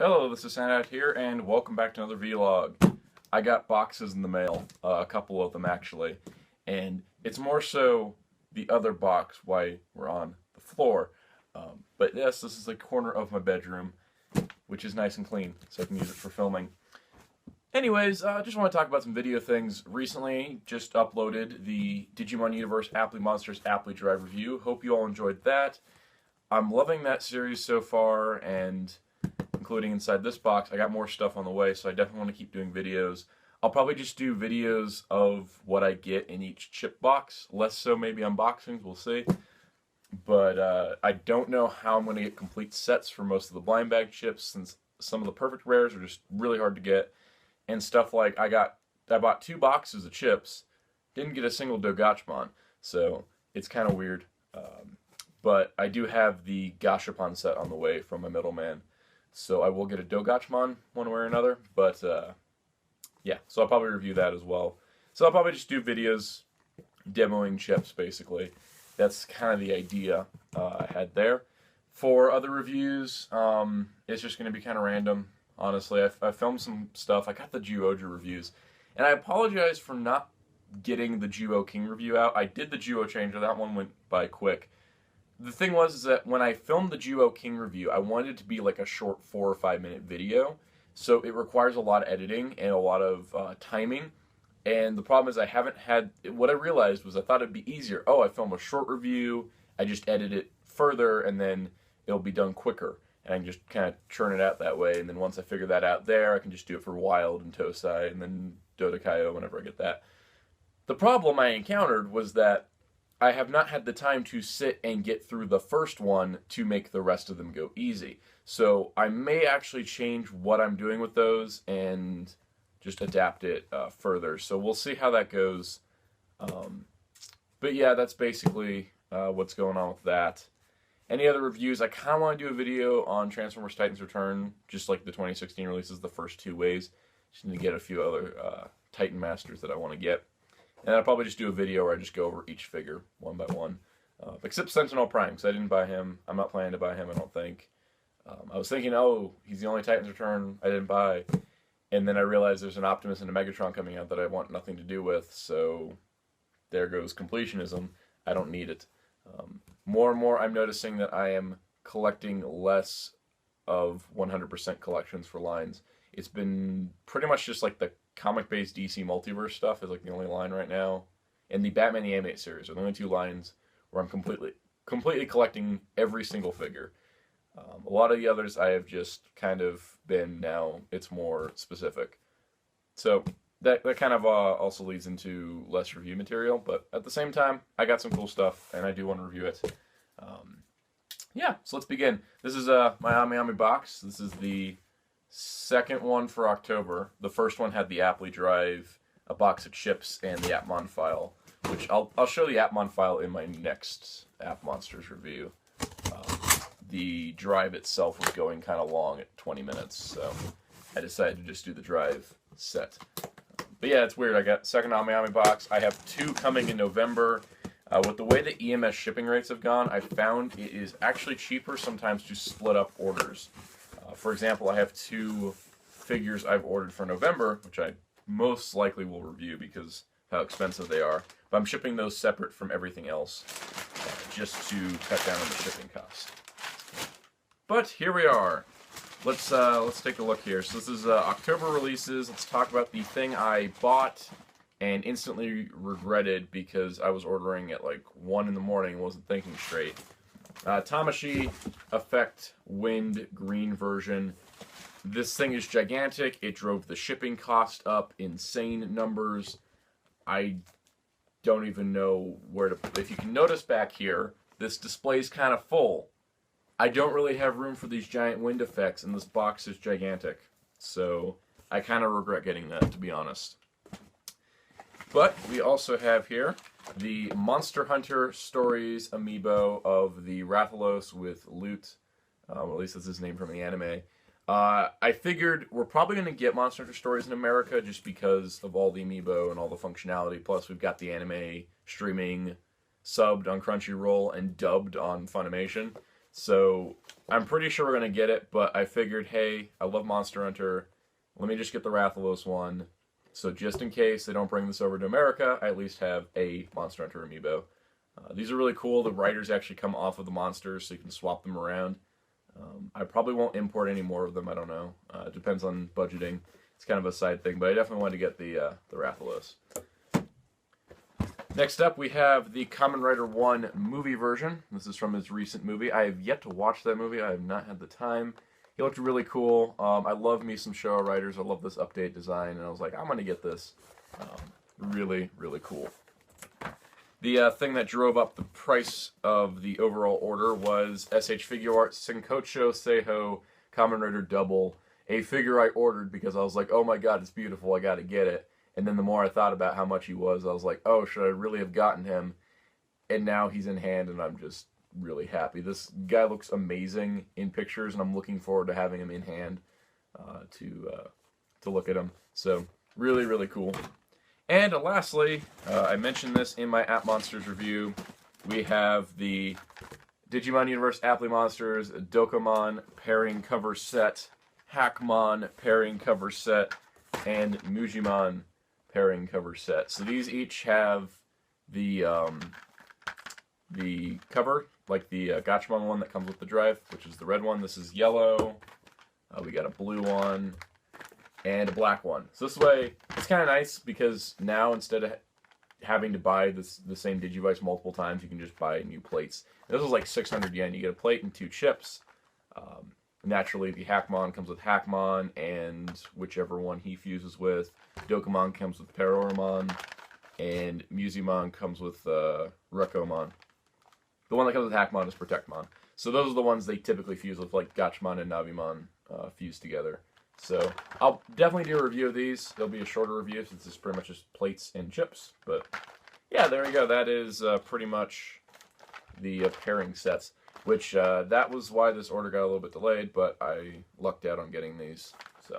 Hello, this is Soundout here, and welcome back to another vlog. I got boxes in the mail, a couple of them actually, and it's more so the other box why we're on the floor. But yes, this is a corner of my bedroom, which is nice and clean, so I can use it for filming. Anyways, I just want to talk about some video things. Recently, just uploaded the Digimon Universe Apply Monsters Apply Drive review. Hope you all enjoyed that. I'm loving that series so far, and including inside this box, I got more stuff on the way, so I definitely want to keep doing videos. I'll probably just do videos of what I get in each chip box, less so maybe unboxings, we'll see. But I don't know how I'm going to get complete sets for most of the blind bag chips, since some of the perfect rares are just really hard to get. And stuff like, I bought 2 boxes of chips, didn't get a single Dogachmon, so it's kind of weird. But I do have the Gashapon set on the way from my middleman, so I will get a Dogachmon one way or another. But yeah, so I'll probably review that as well. So I'll probably just do videos demoing chips, basically. That's kind of the idea I had there. For other reviews, it's just going to be kind of random. Honestly, I filmed some stuff. I got the Juoja reviews, and I apologize for not getting the Juo King review out. I did the Juo Changer. That one went by quick. The thing was that when I filmed the Juo King review, I wanted it to be like a short 4 or 5 minute video, so it requires a lot of editing and a lot of timing. And the problem is I haven't had. What I realized was I thought it'd be easier. Oh, I film a short review, I just edit it further, and then it'll be done quicker. And I can just kind of churn it out that way, and then once I figure that out there, I can just do it for Wild and Tosai, and then Dodekaio whenever I get that. The problem I encountered was that I have not had the time to sit and get through the first one to make the rest of them go easy. So I may actually change what I'm doing with those and just adapt it further. So we'll see how that goes. But yeah, that's basically what's going on with that. Any other reviews? I kind of want to do a video on Transformers Titans Return, just like the 2016 releases, the first 2 waves. Just need to get a few other Titan Masters that I want to get. And I'll probably just do a video where I just go over each figure one by one. Except Sentinel Prime, because I didn't buy him. I'm not planning to buy him, I don't think. I was thinking, oh, he's the only Titans Return I didn't buy. And then I realized there's an Optimus and a Megatron coming out that I want nothing to do with, so there goes completionism. I don't need it. More and more, I'm noticing that I am collecting less of 100% collections for lines. It's been pretty much just like the comic-based DC Multiverse stuff is like the only line right now, and the Batman the Animated Series are the only 2 lines where I'm completely collecting every single figure. A lot of the others I have just kind of been, now it's more specific. So that kind of also leads into less review material, but at the same time, I got some cool stuff, and I do want to review it. Yeah, so let's begin. This is my Ami box. This is the second one for October. The first one had the Apply Drive, a box of chips, and the Appmon file, which I'll show the Appmon file in my next App Monsters review. The drive itself was going kind of long at 20 minutes, so I decided to just do the drive set. But yeah, it's weird. I got second Ami box. I have 2 coming in November. With the way the EMS shipping rates have gone, I found it is actually cheaper sometimes to split up orders. For example, I have 2 figures I've ordered for November, which I most likely will review because of how expensive they are. But I'm shipping those separate from everything else, just to cut down on the shipping cost. But here we are. Let's take a look here. So this is October releases. Let's talk about the thing I bought and instantly regretted because I was ordering at like 1 in the morning and wasn't thinking straight. Tamashii Effect Wind Green version. This thing is gigantic. It drove the shipping cost up insane numbers. I don't even know where to... If you can notice back here, this display's kind of full. I don't really have room for these giant wind effects, and this box is gigantic. So I kind of regret getting that, to be honest. But we also have here the Monster Hunter Stories amiibo of the Rathalos with Lute. At least that's his name from the anime. I figured we're probably going to get Monster Hunter Stories in America just because of all the amiibo and all the functionality. Plus, we've got the anime streaming subbed on Crunchyroll and dubbed on Funimation. So I'm pretty sure we're going to get it, but I figured, hey, I love Monster Hunter. Let me just get the Rathalos one. So just in case they don't bring this over to America, I at least have a Monster Hunter amiibo. These are really cool. The riders actually come off of the monsters, so you can swap them around. I probably won't import any more of them. I don't know. It depends on budgeting. It's kind of a side thing, but I definitely wanted to get the Rathalos. Next up, we have the Kamen Rider 1 movie version. This is from his recent movie. I have yet to watch that movie. I have not had the time. He looked really cool. I love me some Showa Riders. I love this update design, and I was like, I'm going to get this. Really, really cool. The thing that drove up the price of the overall order was SH Figuarts Senkocho Seiho Kamen Rider Double, a figure I ordered because I was like, oh my god, it's beautiful, I gotta get it. And then the more I thought about how much he was, I was like, oh, should I really have gotten him? And now he's in hand, and I'm just really happy. This guy looks amazing in pictures, and I'm looking forward to having him in hand to look at him. So, really, really cool. And lastly, I mentioned this in my App Monsters review, we have the Digimon Universe Apply Monsters Dokomon pairing cover set, Hackmon pairing cover set, and Mujimon pairing cover set. So these each have the cover, like the Gachamon one that comes with the drive, which is the red one. This is yellow. We got a blue one and a black one. So this way, it's kind of nice because now instead of having to buy the same Digivice multiple times, you can just buy new plates. And this is like 600 yen. You get a plate and 2 chips. Naturally, the Hackmon comes with Hackmon and whichever one he fuses with. Dokomon comes with Paroromon, and Muzimon comes with Rekomon. The one that comes with Hackmon is Protectmon. So those are the ones they typically fuse with, like Gachmon and Navimon fused together. So I'll definitely do a review of these. There'll be a shorter review since it's pretty much just plates and chips. But yeah, there we go. That is pretty much the pairing sets. Which, that was why this order got a little bit delayed, but I lucked out on getting these. So,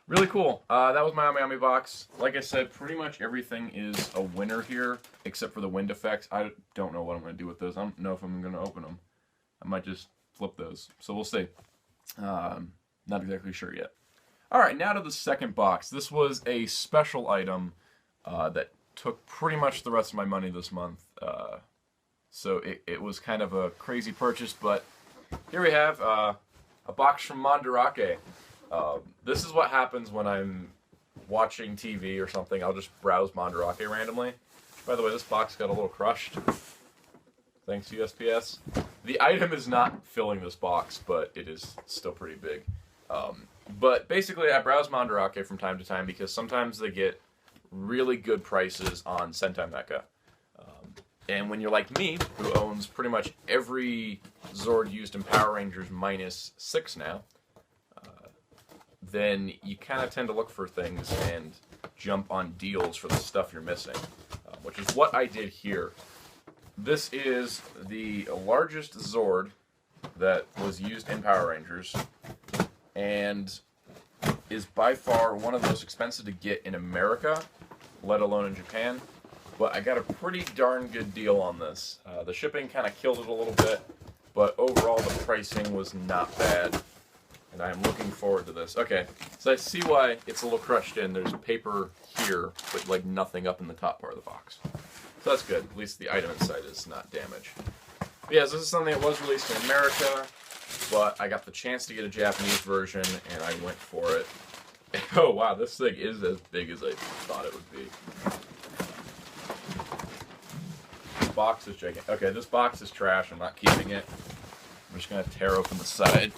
really cool. That was my Ami box. Like I said, pretty much everything is a winner here, except for the wind effects. I don't know what I'm going to do with those. I don't know if I'm going to open them. I might just flip those. So we'll see. Not exactly sure yet. Alright, now to the second box. This was a special item that took pretty much the rest of my money this month. So it was kind of a crazy purchase, but here we have a box from Mandarake. This is what happens when I'm watching TV or something. I'll just browse Mandarake randomly. By the way, this box got a little crushed. Thanks, USPS. The item is not filling this box, but it is still pretty big. But basically, I browse Mandarake from time to time because sometimes they get really good prices on Sentai Mecha. And when you're like me, who owns pretty much every Zord used in Power Rangers minus 6 now, then you kind of tend to look for things and jump on deals for the stuff you're missing, which is what I did here. This is the largest Zord that was used in Power Rangers, and is by far one of the most expensive to get in America, let alone in Japan. But I got a pretty darn good deal on this. The shipping kind of killed it a little bit, but overall the pricing was not bad. And I am looking forward to this. Okay, so I see why it's a little crushed in. There's paper here, but like nothing up in the top part of the box. So that's good. At least the item inside is not damaged. But yeah, so this is something that was released in America, but I got the chance to get a Japanese version, and I went for it. Oh wow, this thing is as big as I thought it would be. Box is gigantic. Okay, this box is trash. I'm not keeping it. I'm just going to tear open the side.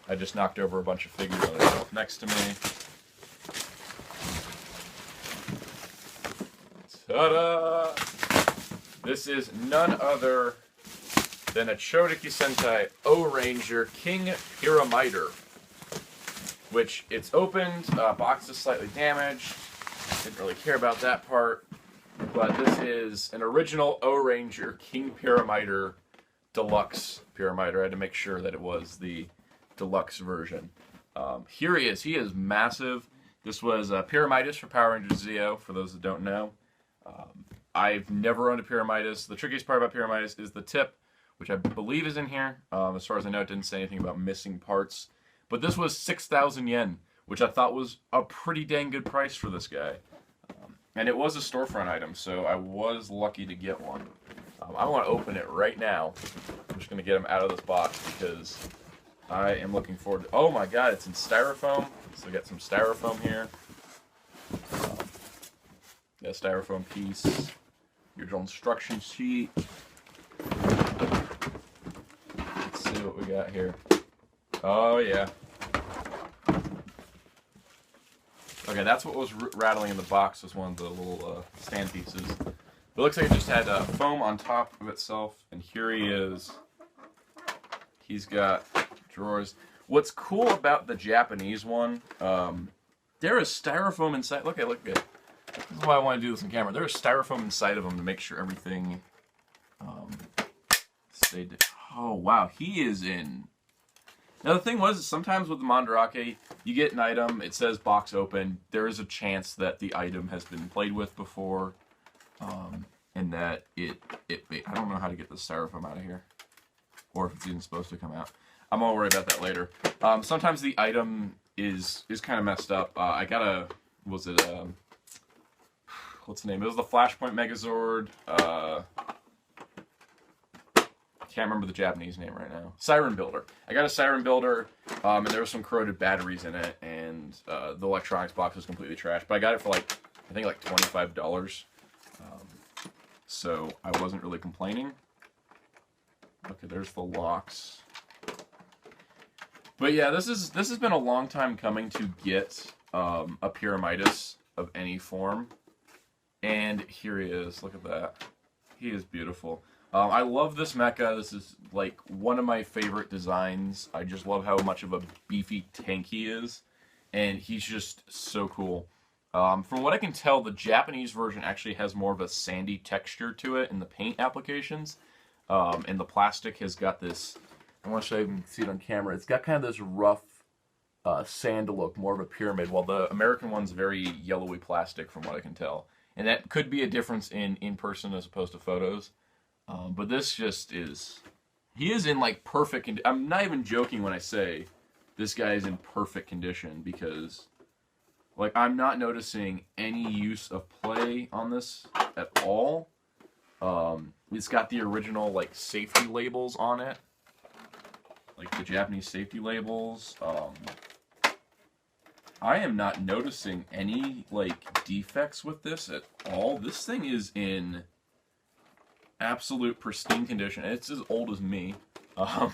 I just knocked over a bunch of figures on the shelf next to me. Ta-da! This is none other than a Chodeki Sentai O-Ranger King Pyramiter, which it's opened. Box is slightly damaged. Didn't really care about that part. But this is an original O-Ranger King Pyramiter Deluxe Pyramiter. I had to make sure that it was the deluxe version. Here he is. He is massive. This was Pyramidas for Power Rangers Zeo, for those that don't know. I've never owned a Pyramidas. The trickiest part about Pyramidas is the tip. which I believe is in here. As far as I know, it didn't say anything about missing parts. But this was 6,000 yen, which I thought was a pretty dang good price for this guy. And it was a storefront item, so I was lucky to get one. I want to open it right now. I'm just going to get him out of this box because I am looking forward to... Oh my god, it's in styrofoam. So I got some styrofoam here. Got a styrofoam piece. Your drill instruction sheet. Let's see what we got here. Oh yeah. Okay, that's what was rattling in the box, was one of the little stand pieces. It looks like it just had foam on top of itself, and here he is. He's got drawers. What's cool about the Japanese one, there is styrofoam inside. Look at it. This is why I want to do this on camera. There is styrofoam inside of them to make sure everything stayed. Oh wow, he is in. Now the thing was, sometimes with the Mandarake, you get an item, it says box open. There is a chance that the item has been played with before, and that I don't know how to get the styrofoam out of here, or if it's even supposed to come out. I'm gonna worry about that later. Sometimes the item is kind of messed up. I got a, what's the name? It was the Flashpoint Megazord. Can't remember the Japanese name right now. Siren Builder. I got a Siren Builder, and there were some corroded batteries in it, and the electronics box was completely trashed. But I got it for like, I think like $25. So I wasn't really complaining. Okay, there's the locks. But yeah, this has been a long time coming to get a Pyramidas of any form. And here he is. Look at that. He is beautiful. I love this mecha. This is like one of my favorite designs. I just love how much of a beefy tank he is. And he's just so cool. From what I can tell, the Japanese version actually has more of a sandy texture to it in the paint applications. And the plastic has got this, I want to show you if you can see it on camera. It's got kind of this rough sand look, more of a pyramid, while the American one's very yellowy plastic from what I can tell. And that could be a difference in person as opposed to photos. But this just is, he is in like perfect, I'm not even joking when I say this guy is in perfect condition, because like I'm not noticing any use of play on this at all. It's got the original like safety labels on it, like the Japanese safety labels. I am not noticing any like defects with this at all. This thing is in absolute pristine condition. It's as old as me. Wow.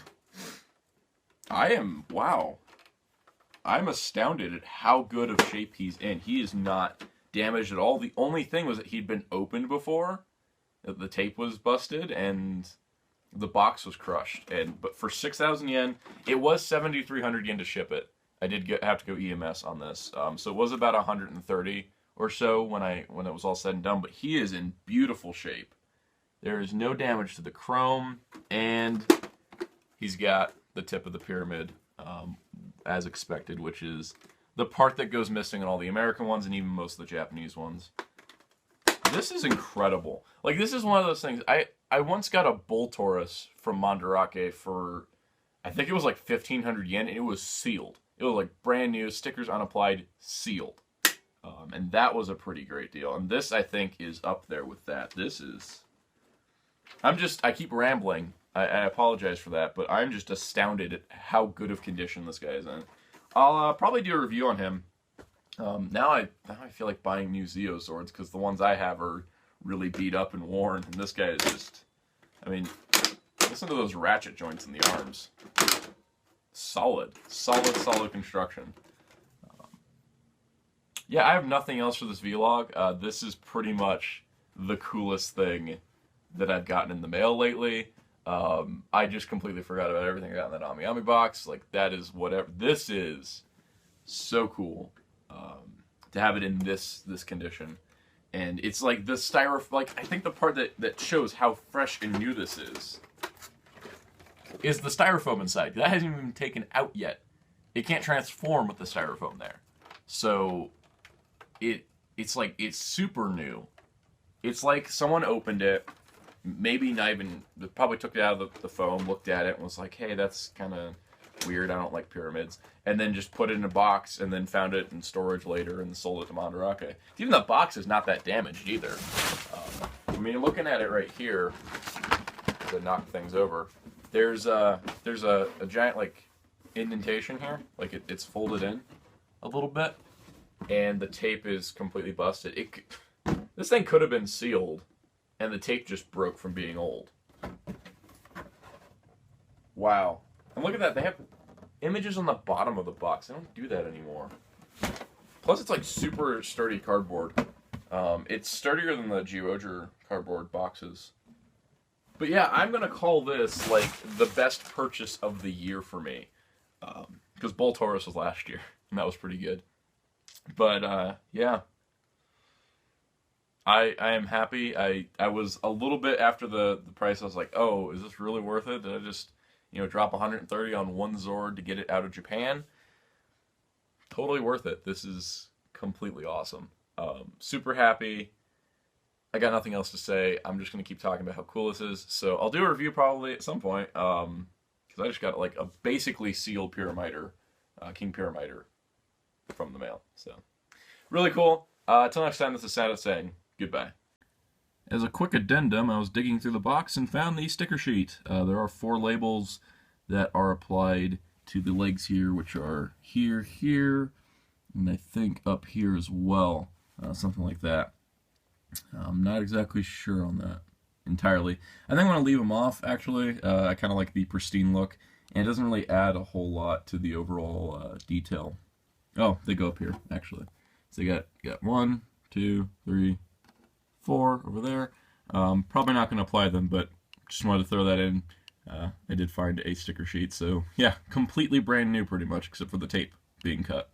I'm astounded at how good of shape he's in. He is not damaged at all. The only thing was that he'd been opened before. The tape was busted and the box was crushed. But for 6,000 yen, it was 7,300 yen to ship it. I did have to go EMS on this. So it was about 130 or so when it was all said and done. But he is in beautiful shape. There is no damage to the chrome, and he's got the tip of the pyramid as expected, which is the part that goes missing in all the American ones and even most of the Japanese ones. This is incredible. Like, this is one of those things. I once got a Bull Taurus from Mandarake for, I think it was like 1,500 yen, and it was sealed. It was like brand new, stickers unapplied, sealed. And that was a pretty great deal. And this, I think, is up there with that. This is... I keep rambling. I apologize for that, but I'm just astounded at how good of condition this guy is in. I'll probably do a review on him. Now I feel like buying new Zeo swords, because the ones I have are really beat up and worn, and this guy is just, I mean, listen to those ratchet joints in the arms. Solid construction. Yeah, I have nothing else for this vlog. This is pretty much the coolest thing that I've gotten in the mail lately. I just completely forgot about everything I got in that Ami box. Like, that is whatever. This is so cool to have it in this condition. And it's like the styrofoam, like, I think the part that shows how fresh and new this is the styrofoam inside. That hasn't even been taken out yet. It can't transform with the styrofoam there. So it's like, it's super new. It's like someone opened it, maybe not even, probably took it out of the foam, looked at it, and was like, hey, that's kind of weird, I don't like pyramids, and then just put it in a box, and then found it in storage later and sold it to Mandarake. Even the box is not that damaged either. I mean, looking at it right here, to knock things over, there's a giant, like, indentation here, like it's folded in a little bit, and the tape is completely busted. This thing could have been sealed, and the tape just broke from being old. Wow. And look at that, they have images on the bottom of the box. They don't do that anymore. Plus, it's like super sturdy cardboard. It's sturdier than the Geoger cardboard boxes. But yeah, I'm going to call this like the best purchase of the year for me. Because Bull Taurus was last year, and that was pretty good. But yeah. I am happy. I was a little bit after the price, I was like, oh, is this really worth it? Did I just, drop 130 on one Zord to get it out of Japan? Totally worth it. This is completely awesome. Super happy. I got nothing else to say. I'm just going to keep talking about how cool this is. So I'll do a review probably at some point. Because I just got like a basically sealed Pyramider, King Pyramider from the mail. So really cool. Until next time, this is Soundout saying goodbye. As a quick addendum, I was digging through the box and found the sticker sheet. There are 4 labels that are applied to the legs here, which are here, here, and I think up here as well. Something like that. I'm not exactly sure on that entirely. I think I'm going to leave them off, actually. I kind of like the pristine look, and it doesn't really add a whole lot to the overall detail. Oh, they go up here, actually. So you got 1, 2, 3, 4 over there. Probably not going to apply them, but just wanted to throw that in. I did find a sticker sheet, so yeah, completely brand new pretty much, except for the tape being cut.